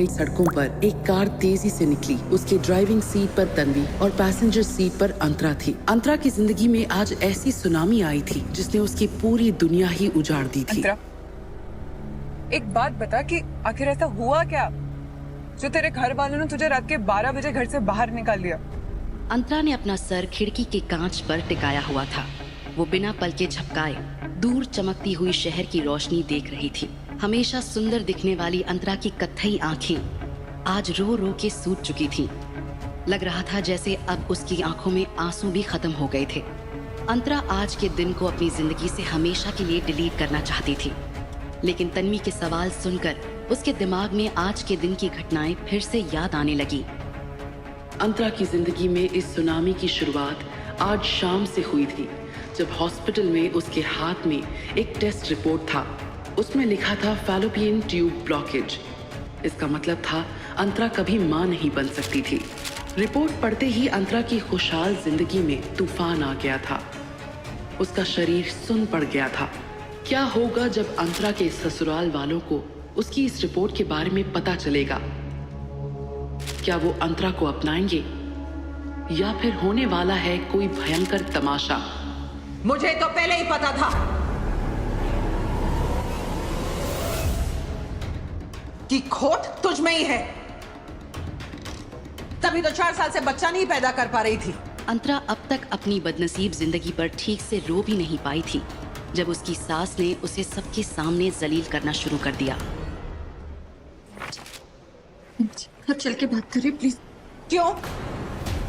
सड़कों पर एक कार तेजी से निकली। उसके ड्राइविंग सीट पर तन्वी और पैसेंजर सीट पर अंतरा थी। अंतरा की जिंदगी में आज ऐसी सुनामी आई थी जिसने उसकी पूरी दुनिया ही उजाड़ दी थी। अंतरा, एक बात बता कि आखिर ऐसा हुआ क्या जो तेरे घर वालों ने तुझे रात के 12 बजे घर से बाहर निकाल दिया? अंतरा ने अपना सर खिड़की के कांच पर टिकाया हुआ था। वो बिना पलके झपकाए दूर चमकती हुई शहर की रोशनी देख रही थी। हमेशा सुंदर दिखने वाली अंतरा की कत्थई आंखें आज रो रो के सूज चुकी थीं। लग रहा था जैसे अब उसकी आंखों में आंसू भी खत्म हो गए थे। अंतरा आज के दिन को अपनी जिंदगी से हमेशा के लिए डिलीट करना चाहती थी, लेकिन तन्वी के सवाल सुनकर उसके दिमाग में आज के दिन की घटनाएं फिर से याद आने लगी। अंतरा की जिंदगी में इस सुनामी की शुरुआत आज शाम से हुई थी, जब हॉस्पिटल में उसके हाथ में एक टेस्ट रिपोर्ट था। उसमें लिखा था फैलोपियन ट्यूब ब्लॉकेज। इसका मतलब था अंतरा कभी मां नहीं बन सकती थी। रिपोर्ट पढ़ते ही अंतरा की खुशहाल जिंदगी में तूफान आ गया था। उसका शरीर सुन पड़ गया था। क्या होगा जब अंतरा के ससुराल वालों को उसकी इस रिपोर्ट के बारे में पता चलेगा? क्या वो अंतरा को अपनाएंगे या फिर होने वाला है कोई भयंकर तमाशा? मुझे तो पहले ही पता था कि खोट तुझ में ही है, तभी तो 4 साल से बच्चा नहीं पैदा कर पा रही थी। अंतरा अब तक अपनी बदनसीब जिंदगी पर ठीक से रो भी नहीं पाई थी, जब उसकी सास ने उसे सबके सामने जलील करना शुरू कर दिया। अब चल के बात करें प्लीज। क्यों?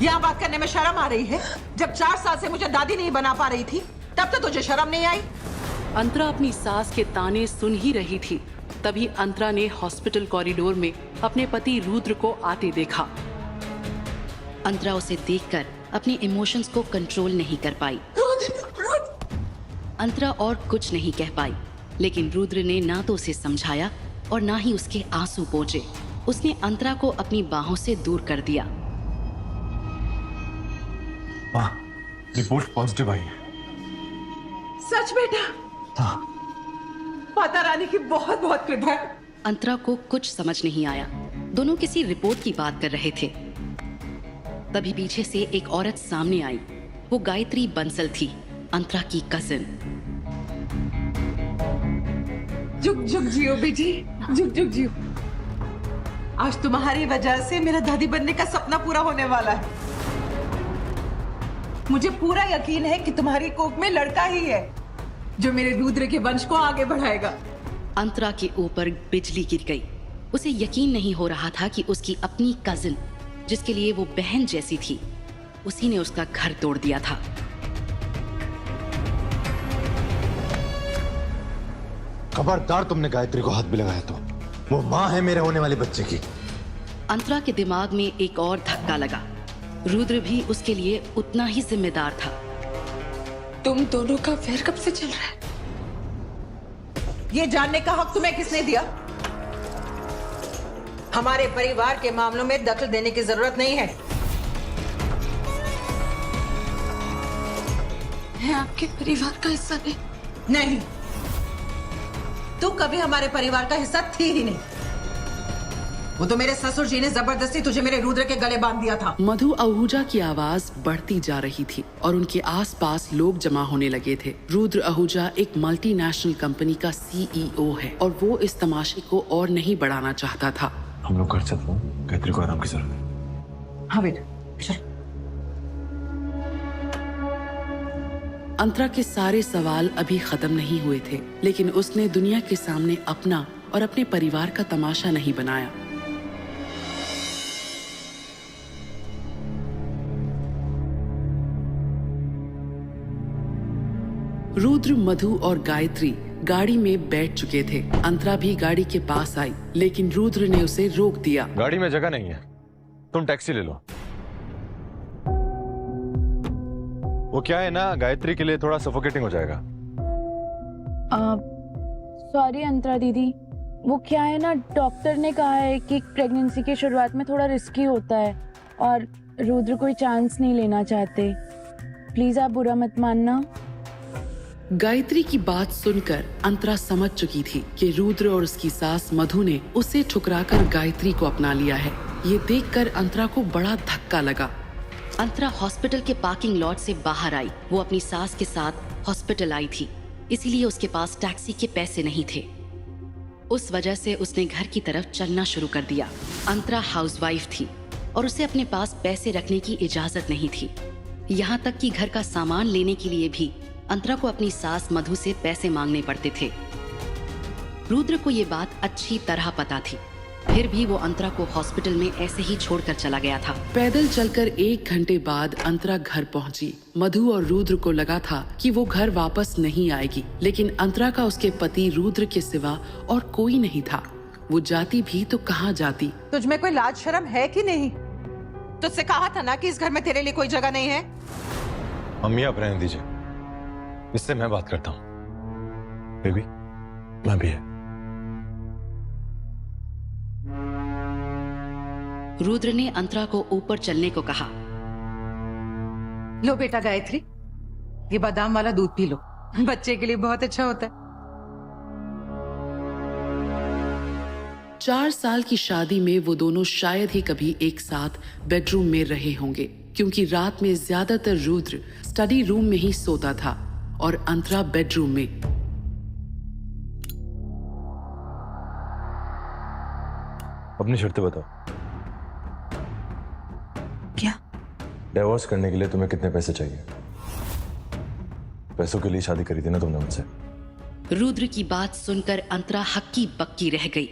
यहाँ बात करने में शर्म आ रही है? जब 4 साल से मुझे दादी नहीं बना पा रही थी, तब तो तुझे शर्म नहीं आई? अंतरा अपनी सास के ताने सुन ही रही थी, तभी अंतरा ने हॉस्पिटल कॉरिडोर में अपने पति रुद्र को आते देखा। अंतरा उसे देखकर अपने इमोशंस को कंट्रोल नहीं कर पाई। अंतरा और कुछ नहीं कह पाई, लेकिन रुद्र ने ना तो उसे समझाया और ना ही उसके आंसू पोंछे। उसने अंतरा को अपनी बाहों से दूर कर दिया। माँ, रिपोर्ट पॉजिटिव आई है। सच बेटा? हाँ। माता रानी की बहुत बहुत कृपा है। अंतरा को कुछ समझ नहीं आया। दोनों किसी रिपोर्ट की बात कर रहे थे। तभी पीछे से एक औरत सामने आई। वो गायत्री बंसल थी, अंतरा की कजिन। जुग जुग जियो बेटी, जुग जुग जियो। आज तुम्हारी वजह से मेरा दादी बनने का सपना पूरा होने वाला है। मुझे पूरा यकीन है कि तुम्हारी कोख में लड़का ही है जो मेरे रुद्र के वंश को आगे बढ़ाएगा। अंतरा के ऊपर बिजली गिर गई। उसे यकीन नहीं हो रहा था कि उसकी अपनी कजिन, जिसके लिए वो बहन जैसी थी, उसी ने उसका घर तोड़ दिया था। खबरदार, तुमने गायत्री को हाथ भी लगाया तो वो माँ है मेरे होने वाले बच्चे की। अंतरा के दिमाग में एक और धक्का लगा। रुद्र भी उसके लिए उतना ही जिम्मेदार था। तुम दोनों का अफेयर कब से चल रहा है? ये जानने का हक तुम्हें किसने दिया? हमारे परिवार के मामलों में दखल देने की जरूरत नहीं है। मैं आपके परिवार का हिस्सा नहीं। नहीं, तू कभी हमारे परिवार का हिस्सा थी ही नहीं। वो तो मेरे ससुर जी ने जबरदस्ती तुझे मेरे रुद्र के गले बांध दिया था। मधु आहूजा की आवाज बढ़ती जा रही थी और उनके आसपास लोग जमा होने लगे थे। रुद्र आहूजा एक मल्टीनेशनल कंपनी का CEO है और वो इस तमाशे को और नहीं बढ़ाना चाहता था। हम लोग घर चलते हैं, गायत्री को आराम की जरूरत है। हाँ बेटा, चल। अंतरा के सारे सवाल अभी खत्म नहीं हुए थे, लेकिन उसने दुनिया के सामने अपना और अपने परिवार का तमाशा नहीं बनाया। रुद्र, मधु और गायत्री गाड़ी में बैठ चुके थे। अंतरा भी गाड़ी के पास आई, लेकिन रुद्र ने उसे रोक दिया। गाड़ी में जगह नहीं है, तुम टैक्सी ले लो। वो क्या है ना, गायत्री के लिए थोड़ा सफोकेटिंग हो जाएगा। सॉरी अंतरा दीदी, वो क्या है ना, डॉक्टर ने कहा है कि प्रेगनेंसी की शुरुआत में थोड़ा रिस्की होता है और रुद्र कोई चांस नहीं लेना चाहते। प्लीज आप बुरा मत मानना। गायत्री की बात सुनकर अंतरा समझ चुकी थी कि रुद्र और उसकी सास मधु ने उसे ठुकराकर गायत्री को अपना लिया है। ये देखकर अंतरा को बड़ा धक्का लगा। अंतरा हॉस्पिटल के पार्किंग लॉट से बाहर आई। वो अपनी सास के साथ हॉस्पिटल आई थी, इसीलिए उसके पास टैक्सी के पैसे नहीं थे। उस वजह से उसने घर की तरफ चलना शुरू कर दिया। अंतरा हाउसवाइफ थी और उसे अपने पास पैसे रखने की इजाजत नहीं थी। यहाँ तक कि घर का सामान लेने के लिए भी अंतरा को अपनी सास मधु से पैसे मांगने पड़ते थे। रुद्र को ये बात अच्छी तरह पता थी, फिर भी वो अंतरा को हॉस्पिटल में ऐसे ही छोड़कर चला गया था। पैदल चलकर 1 घंटे बाद अंतरा घर पहुंची। मधु और रुद्र को लगा था कि वो घर वापस नहीं आएगी, लेकिन अंतरा का उसके पति रुद्र के सिवा और कोई नहीं था। वो जाती भी तो कहाँ जाती। तुझ में कोई लाज शर्म है कि नहीं? तुझसे कहा था ना कि इस घर में तेरे लिए कोई जगह नहीं है। मम्मी आप रहने दीजिए, इससे मैं बात करता हूँ। बेबी मैं भी है। रुद्र ने अंतरा को ऊपर चलने को कहा। लो बेटा गायत्री, ये बादाम वाला दूध पी लो, बच्चे के लिए बहुत अच्छा होता है। 4 साल की शादी में वो दोनों शायद ही कभी एक साथ बेडरूम में रहे होंगे, क्योंकि रात में ज्यादातर रुद्र स्टडी रूम में ही सोता था और अंतरा बेडरूम में। अपनी शर्तें बताओ। क्या? डिवोर्स करने के लिए तुम्हें कितने पैसे चाहिए? पैसों के लिए शादी करी थी ना तुमने मुझसे। रुद्र की बात सुनकर अंतरा हक्की बक्की रह गई।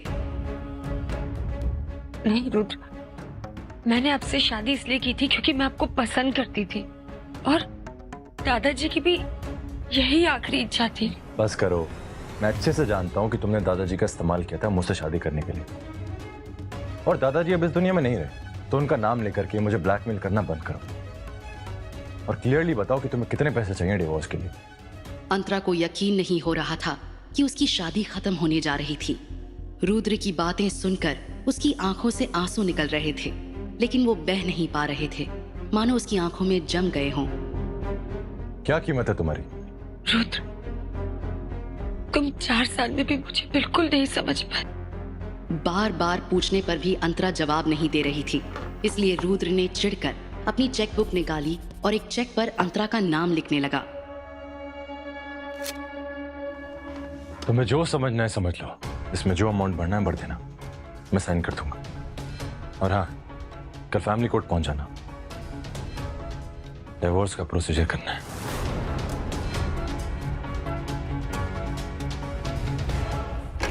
नहीं रुद्र, मैंने आपसे शादी इसलिए की थी क्योंकि मैं आपको पसंद करती थी और दादाजी की भी यही आखिरी इच्छा थी। बस करो, मैं अच्छे से जानता हूं कि तुमने दादाजी का इस्तेमाल किया था मुझसे शादी करने के लिए। और दादाजी अब इस दुनिया में नहीं रहे, तो उनका नाम लेकर के मुझे ब्लैकमेल करना बंद करो और क्लियरली बताओ कि तुम्हें कितने पैसे चाहिए डिवोर्स के लिए। अंतरा को यकीन नहीं हो रहा था कि उसकी शादी खत्म होने जा रही थी। रुद्र की बातें सुनकर उसकी आंखों से आंसू निकल रहे थे, लेकिन वो बह नहीं पा रहे थे, मानो उसकी आंखों में जम गए हों। क्या कीमत है तुम्हारी? रुद्र, तुम 4 साल में भी मुझे बिल्कुल नहीं समझ पाए। बार बार पूछने पर भी अंतरा जवाब नहीं दे रही थी, इसलिए रुद्र ने चिढ़कर अपनी चेकबुक निकाली और एक चेक पर अंतरा का नाम लिखने लगा। तुम्हें जो समझना है समझ लो, इसमें जो अमाउंट भरना है भर देना, मैं साइन कर दूंगा। और हाँ, कल फैमिली कोर्ट पहुंच जाना, डिवोर्स का प्रोसीजर करना है।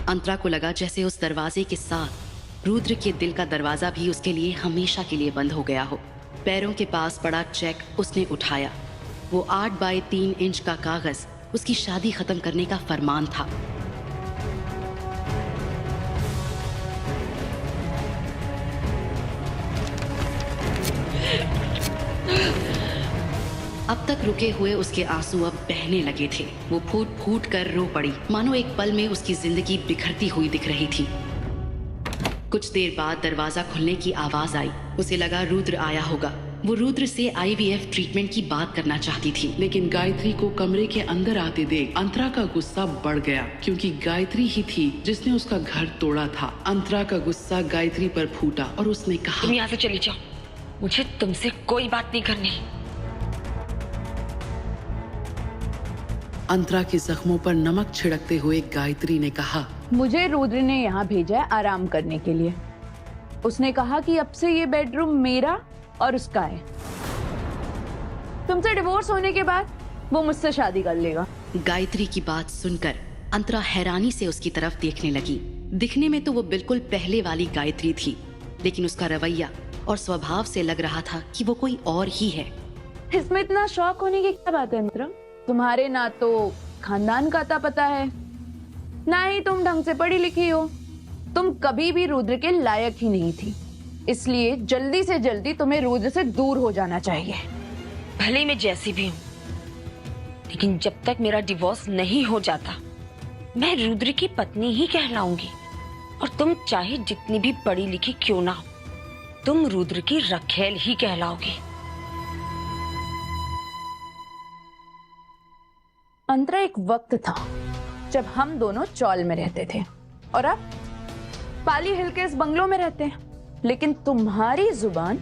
अंतरा को लगा जैसे उस दरवाजे के साथ रुद्र के दिल का दरवाजा भी उसके लिए हमेशा के लिए बंद हो गया हो। पैरों के पास पड़ा चेक उसने उठाया। वो 8 बाय 3 इंच का कागज उसकी शादी खत्म करने का फरमान था। अब तक रुके हुए उसके आंसू अब बहने लगे थे। वो फूट फूट कर रो पड़ी, मानो एक पल में उसकी जिंदगी बिखरती हुई दिख रही थी। कुछ देर बाद दरवाजा खुलने की आवाज आई। उसे लगा रुद्र आया होगा। वो रुद्र से IVF ट्रीटमेंट की बात करना चाहती थी, लेकिन गायत्री को कमरे के अंदर आते देख अंतरा का गुस्सा बढ़ गया, क्योंकि गायत्री ही थी जिसने उसका घर तोड़ा था। अंतरा का गुस्सा गायत्री पर फूटा और उसने कहा, तुम यहाँ से चली जाओ, मुझे तुमसे कोई बात नहीं करनी। अंतरा के जख्मों पर नमक छिड़कते हुए गायत्री ने कहा, मुझे रुद्र ने यहाँ भेजा है आराम करने के लिए। उसने कहा कि अब से ये बेडरूम मेरा और उसका है। तुमसे डिवोर्स होने के बाद वो मुझसे शादी कर लेगा। गायत्री की बात सुनकर अंतरा हैरानी से उसकी तरफ देखने लगी। दिखने में तो वो बिल्कुल पहले वाली गायत्री थी, लेकिन उसका रवैया और स्वभाव से लग रहा था कि वो कोई और ही है। इसमें इतना शौक होने की क्या बात है अंतरा? तुम्हारे ना तो खानदान का पता है, ना ही तुम ढंग से पढ़ी लिखी हो। तुम कभी भी रुद्र के लायक ही नहीं थी, इसलिए जल्दी से जल्दी तुम्हें रुद्र से दूर हो जाना चाहिए। भले ही मैं जैसी भी हूँ, लेकिन जब तक मेरा डिवोर्स नहीं हो जाता मैं रुद्र की पत्नी ही कहलाऊंगी। और तुम चाहे जितनी भी पढ़ी लिखी क्यों ना हो, तुम रुद्र की रखेल ही कहलाओगी। अंतरा, एक वक्त था जब हम दोनों चौल में रहते थे और अब पाली हिल के इस बंगलों में रहते हैं, लेकिन तुम्हारी जुबान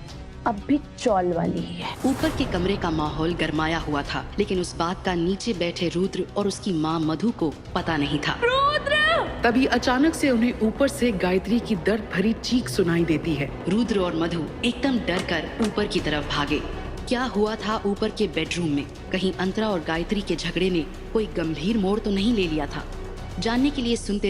अब भी चौल वाली ही है। ऊपर के कमरे का माहौल गरमाया हुआ था, लेकिन उस बात का नीचे बैठे रुद्र और उसकी माँ मधु को पता नहीं था। तभी अचानक से उन्हें ऊपर से गायत्री की दर्द भरी चीख सुनाई देती है। रुद्र और मधु एकदम डर कर ऊपर की तरफ भागे। क्या हुआ था ऊपर के बेडरूम में? कहीं अंतरा और गायत्री के झगड़े ने कोई गंभीर मोड़ तो नहीं ले लिया था? जानने के लिए सुनते